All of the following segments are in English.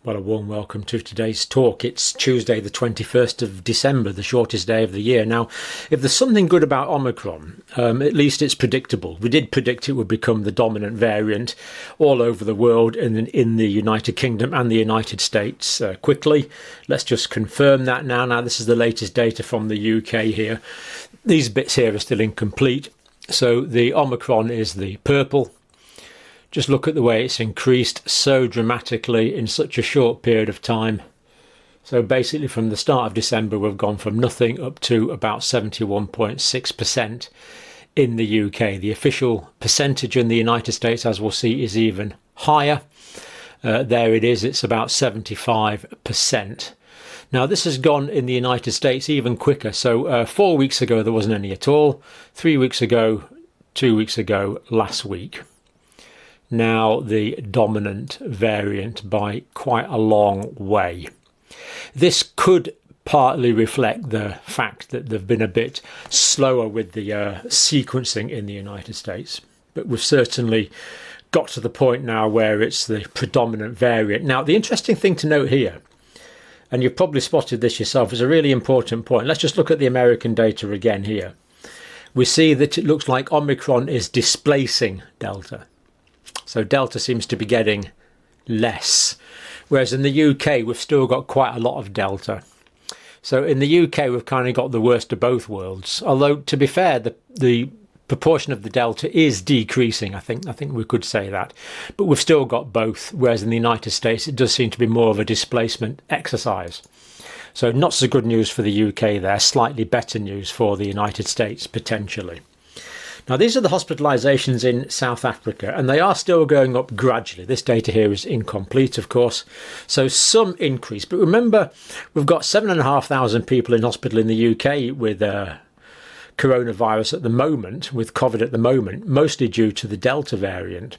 Well, a warm welcome to today's talk. It's Tuesday, the 21st of December, the shortest day of the year. Now, if there's something good about Omicron, at least it's predictable. We did predict it would become the dominant variant all over the world and in the United Kingdom and the United States quickly. Let's just confirm that now. Now, this is the latest data from the UK here. These bits here are still incomplete. So the Omicron is the purple. Just look at the way it's increased so dramatically in such a short period of time. So basically from the start of December, we've gone from nothing up to about 71.6% in the UK. The official percentage in the United States, as we'll see, is even higher. There it is, it's about 75%. Now, this has gone in the United States even quicker. So 4 weeks ago, there wasn't any at all. 3 weeks ago, 2 weeks ago, last week. Now the dominant variant by quite a long way. This could partly reflect the fact that they've been a bit slower with the sequencing in the United States, but we've certainly got to the point now where it's the predominant variant. Now, the interesting thing to note here, and you've probably spotted this yourself, is a really important point. Let's just look at the American data again here. We see that it looks like Omicron is displacing Delta. So Delta seems to be getting less, whereas in the UK we've still got quite a lot of Delta. So in the UK we've kind of got the worst of both worlds. Although, to be fair, the proportion of the Delta is decreasing. I think we could say that, but we've still got both. Whereas in the United States it does seem to be more of a displacement exercise. So not so good news for the UK there. Slightly better news for the United States potentially. Now, these are the hospitalisations in South Africa, and they are still going up gradually. This data here is incomplete, of course, so some increase. But remember, we've got 7,500 people in hospital in the UK with coronavirus at the moment, with COVID at the moment, mostly due to the Delta variant.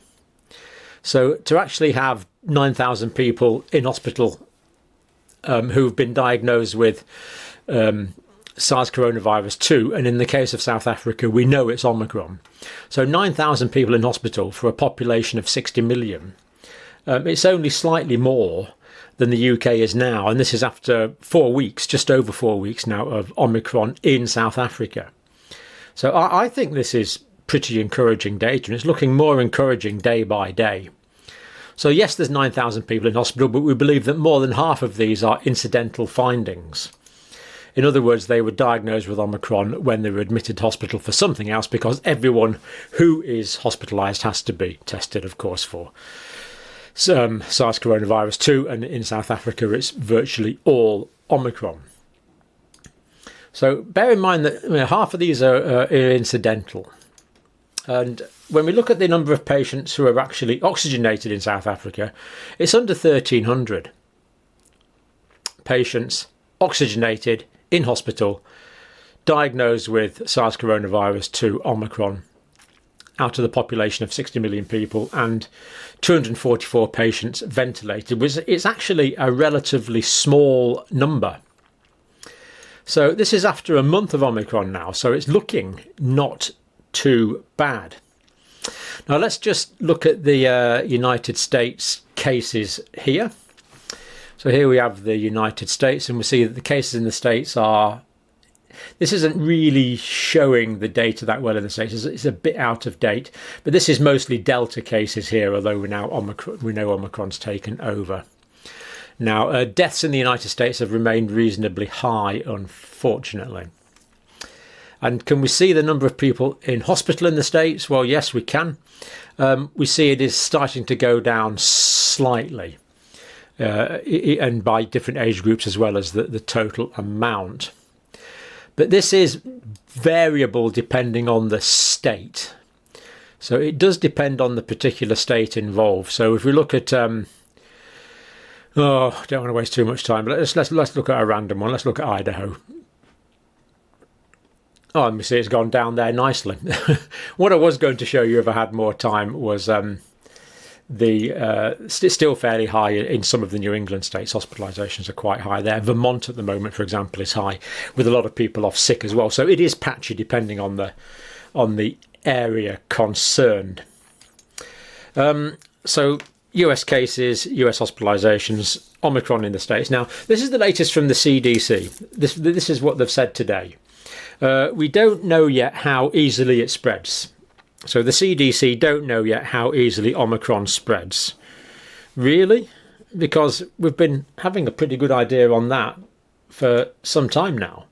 So to actually have 9,000 people in hospital who've been diagnosed with SARS coronavirus 2, and in the case of South Africa, we know it's Omicron. So 9,000 people in hospital for a population of 60 million. It's only slightly more than the UK is now, and this is after 4 weeks, just over 4 weeks now, of Omicron in South Africa. So I think this is pretty encouraging data, and it's looking more encouraging day by day. So yes, there's 9,000 people in hospital, but we believe that more than half of these are incidental findings. In other words, they were diagnosed with Omicron when they were admitted to hospital for something else, because everyone who is hospitalised has to be tested, of course, for SARS coronavirus 2, and in South Africa it's virtually all Omicron. So bear in mind that half of these are incidental. And when we look at the number of patients who are actually oxygenated in South Africa, it's under 1,300 patients oxygenated in hospital, diagnosed with SARS coronavirus 2 Omicron, out of the population of 60 million people, and 244 patients ventilated. It's actually a relatively small number. So this is after a month of Omicron now, so it's looking not too bad. Now let's just look at the United States cases here. So here we have the United States, and we see that the cases in the States are... This isn't really showing the data that well in the States. It's a bit out of date, but this is mostly Delta cases here, although we know Omicron's taken over. Now, deaths in the United States have remained reasonably high, unfortunately. And can we see the number of people in hospital in the States? Well, yes, we can. We see it is starting to go down slightly. And by different age groups as well as the total amount. But this is variable depending on the state. So it does depend on the particular state involved. So if we look at, I don't want to waste too much time, but let's look at a random one. Let's look at Idaho. Oh, and we see it's gone down there nicely. What I was going to show you if I had more time was it's still fairly high in some of the New England states. Hospitalisations are quite high there. Vermont at the moment, for example, is high, with a lot of people off sick as well. So it is patchy depending on the area concerned. So US cases, US hospitalizations, Omicron in the States. Now, this is the latest from the CDC. This is what they've said today. We don't know yet how easily it spreads. So the CDC don't know yet how easily Omicron spreads. Really? Because we've been having a pretty good idea on that for some time now.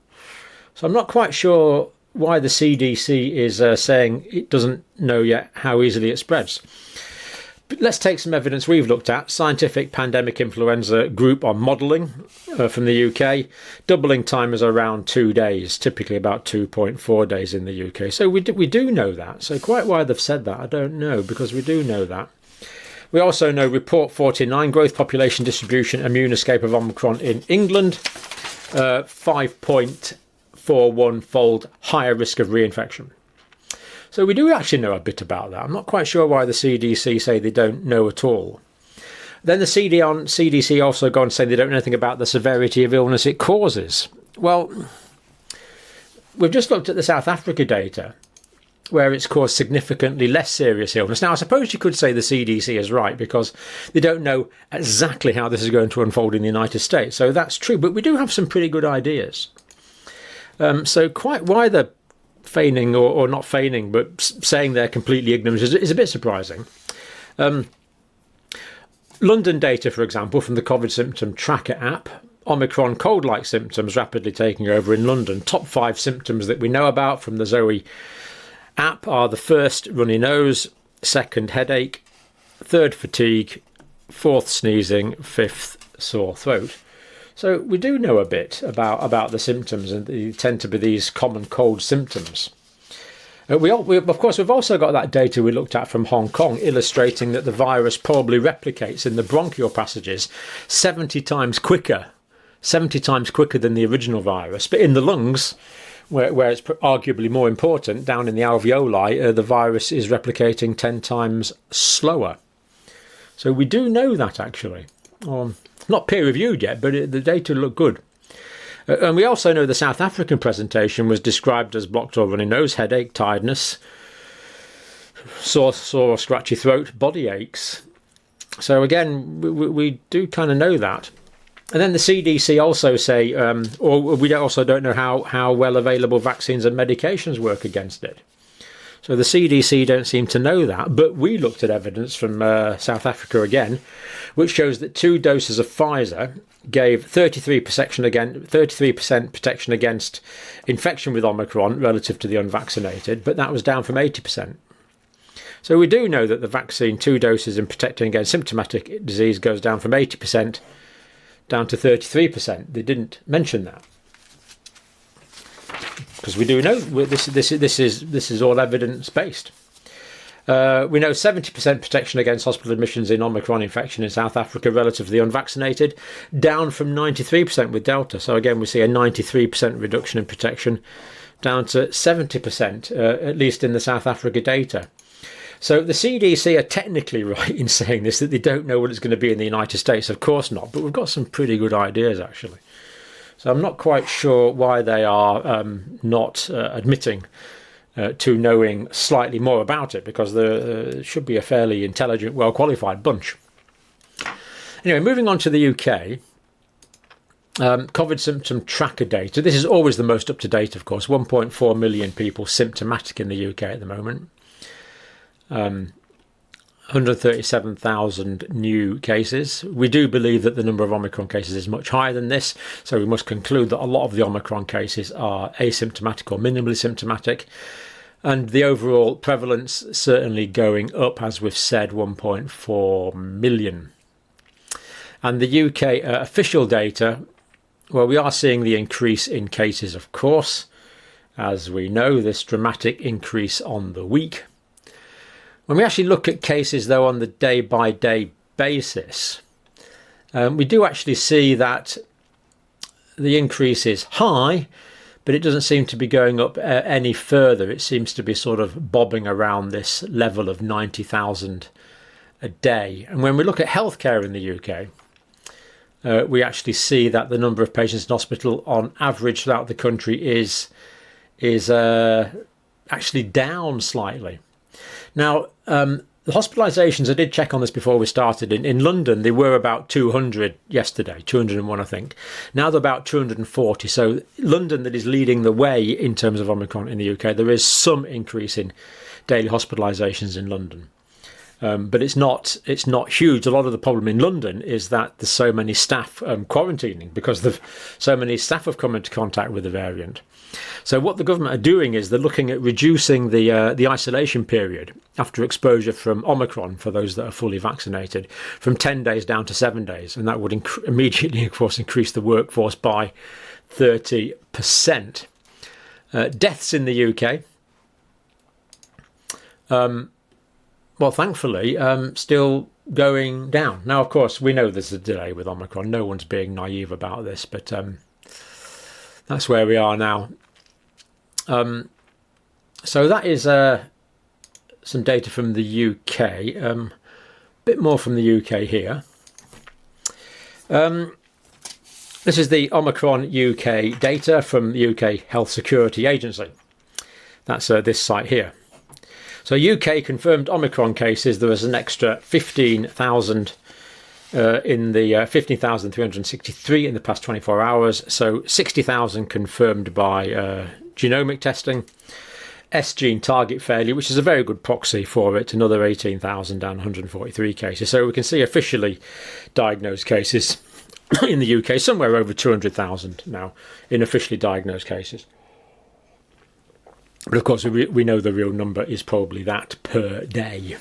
So I'm not quite sure why the CDC is saying it doesn't know yet how easily it spreads. But let's take some evidence we've looked at. Scientific Pandemic Influenza Group on modelling from the UK. Doubling time is around 2 days, typically about 2.4 days in the UK. So we do know that. So quite why they've said that, I don't know, because we do know that. We also know Report 49, Growth Population Distribution, Immune Escape of Omicron in England. 5.41-fold higher risk of reinfection. So we do actually know a bit about that. I'm not quite sure why the CDC say they don't know at all. Then the CDC also go on to say they don't know anything about the severity of illness it causes. Well, we've just looked at the South Africa data, where it's caused significantly less serious illness. Now, I suppose you could say the CDC is right because they don't know exactly how this is going to unfold in the United States. So that's true, but we do have some pretty good ideas. So quite why they're feigning or not feigning, but saying they're completely ignorant is a bit surprising. London data, for example, from the COVID symptom tracker app, Omicron cold-like symptoms rapidly taking over in London. Top 5 symptoms that we know about from the Zoe app are the first, runny nose, second, headache, third, fatigue, fourth, sneezing, fifth, sore throat. So we do know a bit about the symptoms, and they tend to be these common cold symptoms. Of course, we've also got that data we looked at from Hong Kong, illustrating that the virus probably replicates in the bronchial passages 70 times quicker than the original virus. But in the lungs, where it's arguably more important, down in the alveoli, the virus is replicating 10 times slower. So we do know that, actually. Not peer-reviewed yet, but the data look good. And we also know the South African presentation was described as blocked or runny nose, headache, tiredness, sore or scratchy throat, body aches. So again, we do kind of know that. And then the CDC also say, or we also don't know how well available vaccines and medications work against it. So the CDC don't seem to know that, but we looked at evidence from South Africa again, which shows that 2 doses of Pfizer gave 33% protection against infection with Omicron relative to the unvaccinated, but that was down from 80%. So we do know that the vaccine, 2 doses in protecting against symptomatic disease, goes down from 80% down to 33%. They didn't mention that, because we do know this is all evidence based. We know 70% protection against hospital admissions in Omicron infection in South Africa relative to the unvaccinated, down from 93% with Delta. So again, we see a 93% reduction in protection, down to 70%, at least in the South Africa data. So the CDC are technically right in saying this, that they don't know what it's going to be in the United States. Of course not, but we've got some pretty good ideas, actually. So I'm not quite sure why they are not admitting to knowing slightly more about it, because there should be a fairly intelligent, well-qualified bunch. Anyway, moving on to the UK, COVID symptom tracker data. This is always the most up-to-date, of course. 1.4 million people symptomatic in the UK at the moment. 137,000 new cases. We do believe that the number of Omicron cases is much higher than this, so we must conclude that a lot of the Omicron cases are asymptomatic or minimally symptomatic, and the overall prevalence certainly going up, as we've said, 1.4 million. And the UK official data, well, we are seeing the increase in cases, of course, as we know, this dramatic increase on the week. When we actually look at cases, though, on the day-by-day basis, we do actually see that the increase is high, but it doesn't seem to be going up any further. It seems to be sort of bobbing around this level of 90,000 a day. And when we look at healthcare in the UK, we actually see that the number of patients in hospital on average throughout the country is actually down slightly. Now, The hospitalisations, I did check on this before we started. In London, they were about 200 yesterday, 201, I think. Now they're about 240. So London, that is leading the way in terms of Omicron in the UK. There is some increase in daily hospitalisations in London. But it's not huge. A lot of the problem in London is that there's so many staff quarantining because so many staff have come into contact with the variant. So what the government are doing is they're looking at reducing the isolation period after exposure from Omicron for those that are fully vaccinated from 10 days down to 7 days, and that would immediately, of course, increase the workforce by 30%. Deaths in the UK. Well, thankfully, still going down. Now, of course, we know there's a delay with Omicron. No one's being naive about this, but that's where we are now. So that is some data from the UK. A bit more from the UK here. This is the Omicron UK data from the UK Health Security Agency. That's this site here. So UK confirmed Omicron cases, there was an extra 15,000 in the 15,363 in the past 24 hours. So 60,000 confirmed by genomic testing. S-gene target failure, which is a very good proxy for it, another 18,000 and 143 cases. So we can see officially diagnosed cases in the UK, somewhere over 200,000 now in officially diagnosed cases. But of course, we know the real number is probably that per day.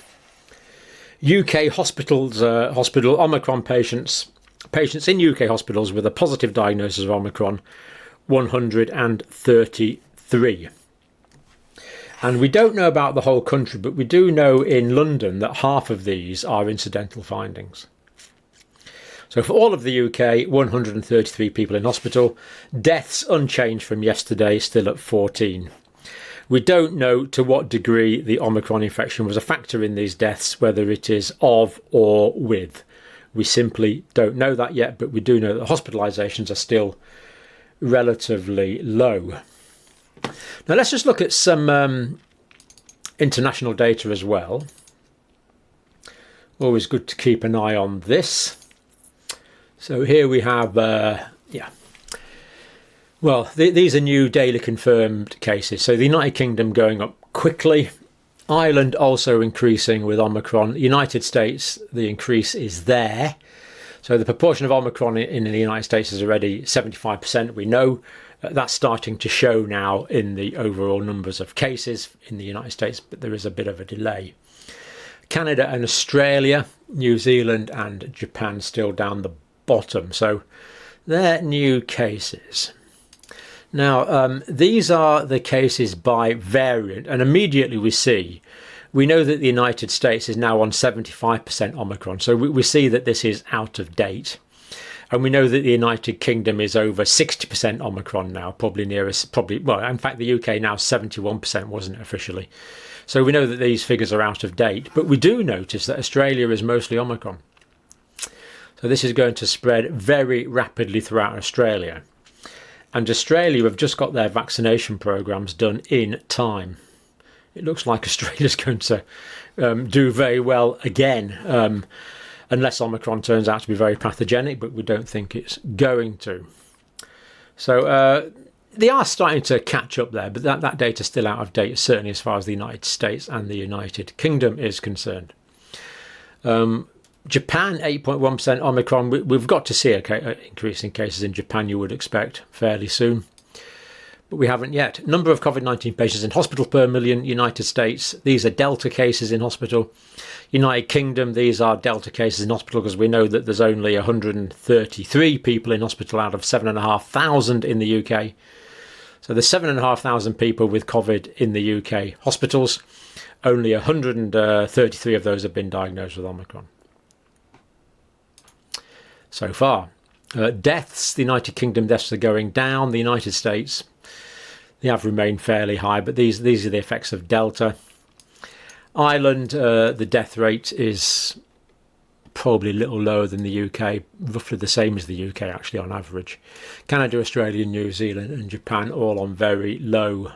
UK hospitals, hospital Omicron patients in UK hospitals with a positive diagnosis of Omicron, 133. And we don't know about the whole country, but we do know in London that half of these are incidental findings. So for all of the UK, 133 people in hospital. Deaths unchanged from yesterday, still at 14. We don't know to what degree the Omicron infection was a factor in these deaths, whether it is of or with. We simply don't know that yet, but we do know that hospitalisations are still relatively low. Now let's just look at some international data as well. Always good to keep an eye on this. So here we have, well, these are new daily confirmed cases. So the United Kingdom going up quickly. Ireland also increasing with Omicron. United States, the increase is there. So the proportion of Omicron in the United States is already 75%. We know that's starting to show now in the overall numbers of cases in the United States, but there is a bit of a delay. Canada and Australia, New Zealand and Japan still down the bottom. So they're new cases. Now, these are the cases by variant, and immediately we know that the United States is now on 75% Omicron, so we see that this is out of date. And we know that the United Kingdom is over 60% Omicron now, well, in fact, the UK now 71%, wasn't it, officially? So we know that these figures are out of date, but we do notice that Australia is mostly Omicron. So this is going to spread very rapidly throughout Australia. And Australia have just got their vaccination programs done in time. It looks like Australia's going to do very well again, unless Omicron turns out to be very pathogenic, but we don't think it's going to. So they are starting to catch up there, but that data is still out of date, certainly as far as the United States and the United Kingdom is concerned. Japan, 8.1% Omicron. We've got to see an increase in cases in Japan, you would expect, fairly soon. But we haven't yet. Number of COVID-19 patients in hospital per million, United States. These are Delta cases in hospital. United Kingdom, these are Delta cases in hospital because we know that there's only 133 people in hospital out of 7,500 in the UK. So there's 7,500 people with COVID in the UK hospitals. Only 133 of those have been diagnosed with Omicron so far. Deaths, the United Kingdom deaths are going down. The United States, they have remained fairly high, but these are the effects of Delta. Ireland, the death rate is probably a little lower than the UK, roughly the same as the UK actually on average. Canada, Australia, New Zealand and Japan all on very low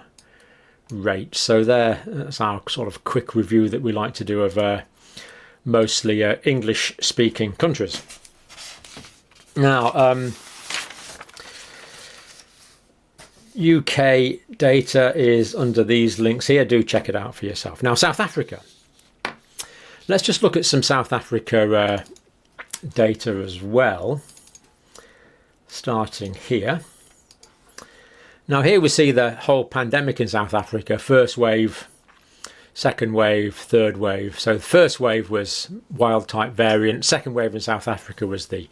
rates. So that's our sort of quick review that we like to do of mostly English-speaking countries. Now, UK data is under these links here. Do check it out for yourself. Now, South Africa. Let's just look at some South Africa data as well, starting here. Now, here we see the whole pandemic in South Africa. First wave, second wave, third wave. So the first wave was wild type variant. Second wave in South Africa was the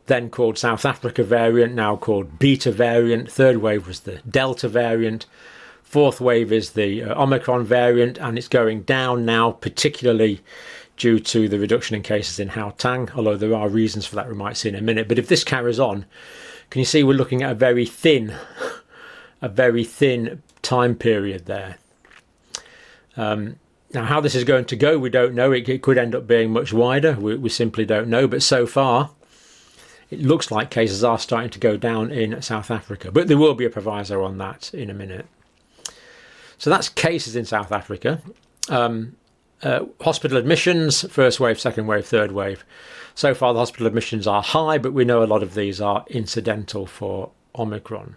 then called South Africa variant, now called Beta variant. Third wave was the Delta variant. Fourth wave is the Omicron variant, and it's going down now, particularly due to the reduction in cases in Gauteng, although there are reasons for that we might see in a minute. But if this carries on, can you see we're looking at a very thin time period there. Now, how this is going to go, we don't know. It could end up being much wider. We simply don't know. But so far, it looks like cases are starting to go down in South Africa. But there will be a proviso on that in a minute. So that's cases in South Africa. Hospital admissions, first wave, second wave, third wave. So far, the hospital admissions are high, but we know a lot of these are incidental for Omicron.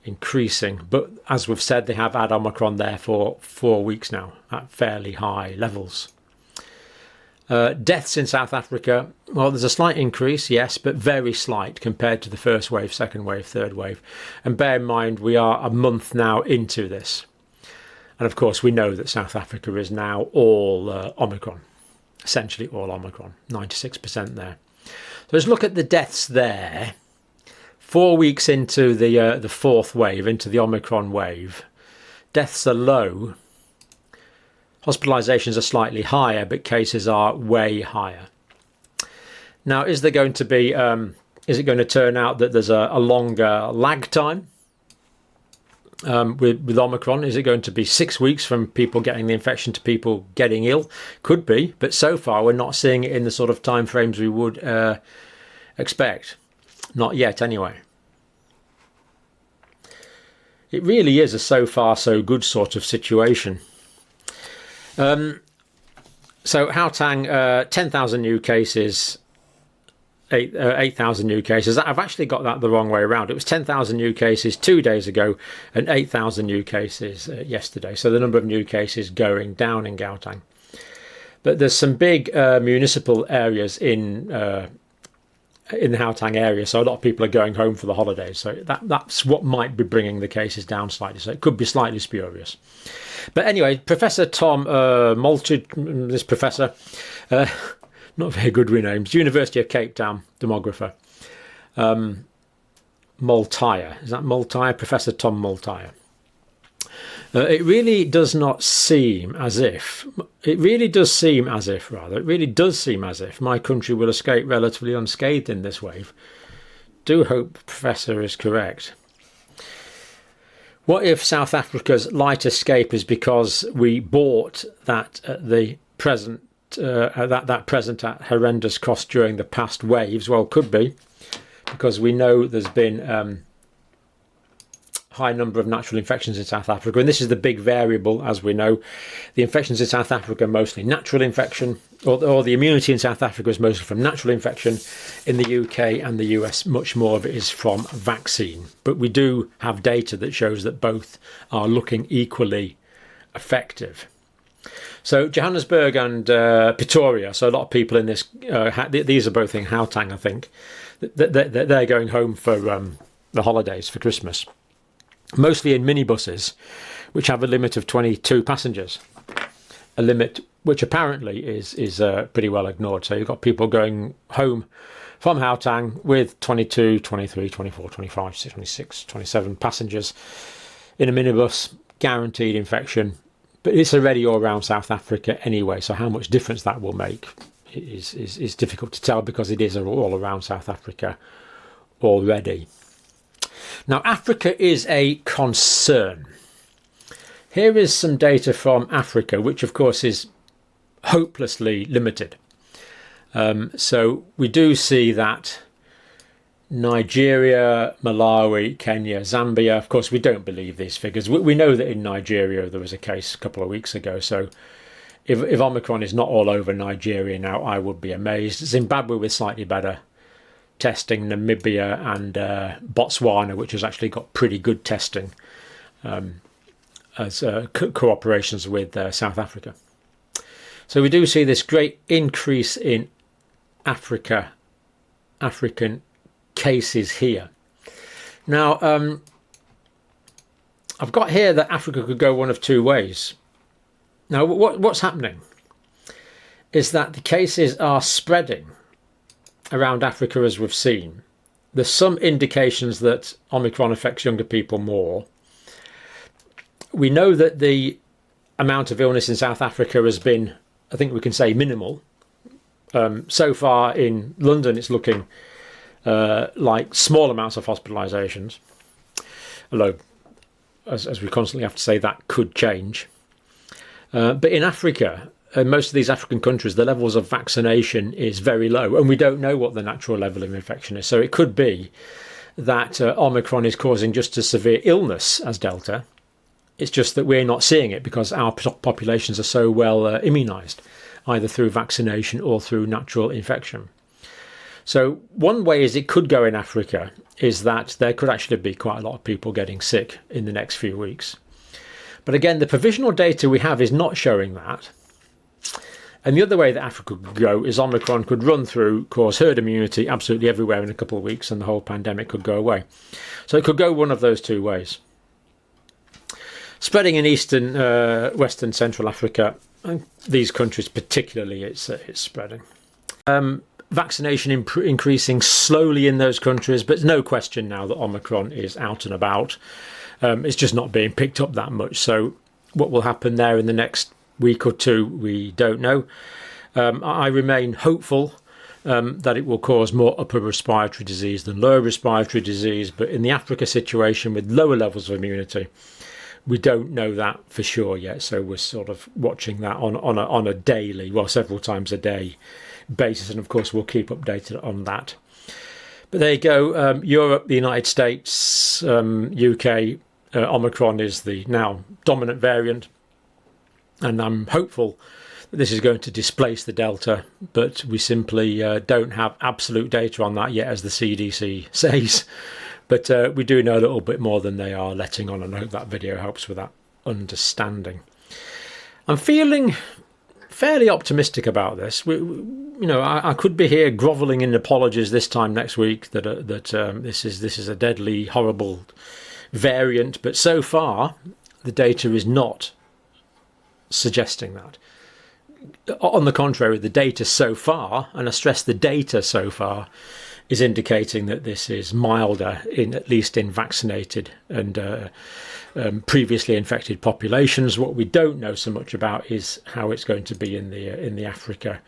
Increasing, but as we've said, they have had Omicron there for 4 weeks now at fairly high levels. Deaths in South Africa, well, there's a slight increase, yes, but very slight compared to the first wave, second wave, third wave. And bear in mind, we are a month now into this. And of course, we know that South Africa is now all Omicron, essentially all Omicron, 96% there. So let's look at the deaths there. 4 weeks into the fourth wave, into the Omicron wave, deaths are low. Hospitalizations are slightly higher, but cases are way higher. Now, is there going to be? Is it going to turn out that there's a longer lag time with Omicron? Is it going to be 6 weeks from people getting the infection to people getting ill? Could be, but so far we're not seeing it in the sort of time frames we would expect. Not yet, anyway. It really is a so far so good sort of situation. So Gauteng, 10,000 new cases, 8,000 new cases. I've actually got that the wrong way around. It was 10,000 new cases 2 days ago and 8,000 new cases yesterday. So the number of new cases going down in Gauteng. But there's some big municipal areas in the Gauteng area, so a lot of people are going home for the holidays. So that's what might be bringing the cases down slightly. So it could be slightly spurious. But anyway, Professor Tom Moultrie, this professor, not very good with names, University of Cape Town demographer, Moultrie. Is that Moultrie? Professor Tom Moultrie. It really does seem as if my country will escape relatively unscathed in this wave. Do hope the Professor is correct. What if South Africa's light escape is because we bought that at the present at horrendous cost during the past waves? Well, could be, because we know there's been high number of natural infections in South Africa, and this is the big variable. As we know, the infections in South Africa are mostly natural infection, or the immunity in South Africa is mostly from natural infection. In the UK and the US, much more of it is from vaccine, but we do have data that shows that both are looking equally effective. So Johannesburg and Pretoria, so a lot of people in this, these are both in Gauteng, I think, they're going home for the holidays, for Christmas. Mostly in minibuses, which have a limit of 22 passengers, a limit which apparently is pretty well ignored. So you've got people going home from Gauteng with 22, 23, 24, 25, 26, 27 passengers in a minibus, guaranteed infection. But it's already all around South Africa anyway, so how much difference that will make is difficult to tell, because it is all around South Africa already. Now, Africa is a concern. Here is some data from Africa, which of course is hopelessly limited. So we do see that Nigeria, Malawi, Kenya, Zambia, of course we don't believe these figures. We know that in Nigeria there was a case a couple of weeks ago, so if Omicron is not all over Nigeria now, I would be amazed. Zimbabwe with slightly better testing, Namibia and Botswana, which has actually got pretty good testing as cooperations with South Africa. So we do see this great increase in African cases here. Now, I've got here that Africa could go one of two ways. Now, what's happening is that the cases are spreading around Africa, as we've seen. There's some indications that Omicron affects younger people more. We know that the amount of illness in South Africa has been, I think we can say, minimal. So far in London, it's looking like small amounts of hospitalisations, although, as we constantly have to say, that could change. But in Africa, most of these African countries, the levels of vaccination is very low, and we don't know what the natural level of infection is. So it could be that Omicron is causing just as severe illness as Delta. It's just that we're not seeing it because our populations are so well immunised, either through vaccination or through natural infection. So one way is it could go in Africa is that there could actually be quite a lot of people getting sick in the next few weeks. But again, the provisional data we have is not showing that. And the other way that Africa could go is Omicron could run through, cause herd immunity absolutely everywhere in a couple of weeks, and the whole pandemic could go away. So it could go one of those two ways. Spreading in Eastern, Western, Central Africa, and these countries particularly, it's spreading. Vaccination increasing slowly in those countries, but no question now that Omicron is out and about. It's just not being picked up that much. So what will happen there in the next week or two, we don't know. I remain hopeful that it will cause more upper respiratory disease than lower respiratory disease. But in the Africa situation with lower levels of immunity, we don't know that for sure yet. So we're sort of watching that on a daily, well, several times a day basis. And of course, we'll keep updated on that. But there you go. Europe, the United States, UK, Omicron is the now dominant variant. And I'm hopeful that this is going to displace the Delta, but we simply don't have absolute data on that yet, as the CDC says. But we do know a little bit more than they are letting on, and I hope that video helps with that understanding. I'm feeling fairly optimistic about this. I could be here grovelling in apologies this time next week that this is a deadly, horrible variant, but so far the data is not suggesting that. On the contrary, the data so far, and I stress the data so far, is indicating that this is milder, at least in vaccinated and previously infected populations. What we don't know so much about is how it's going to be in the Africa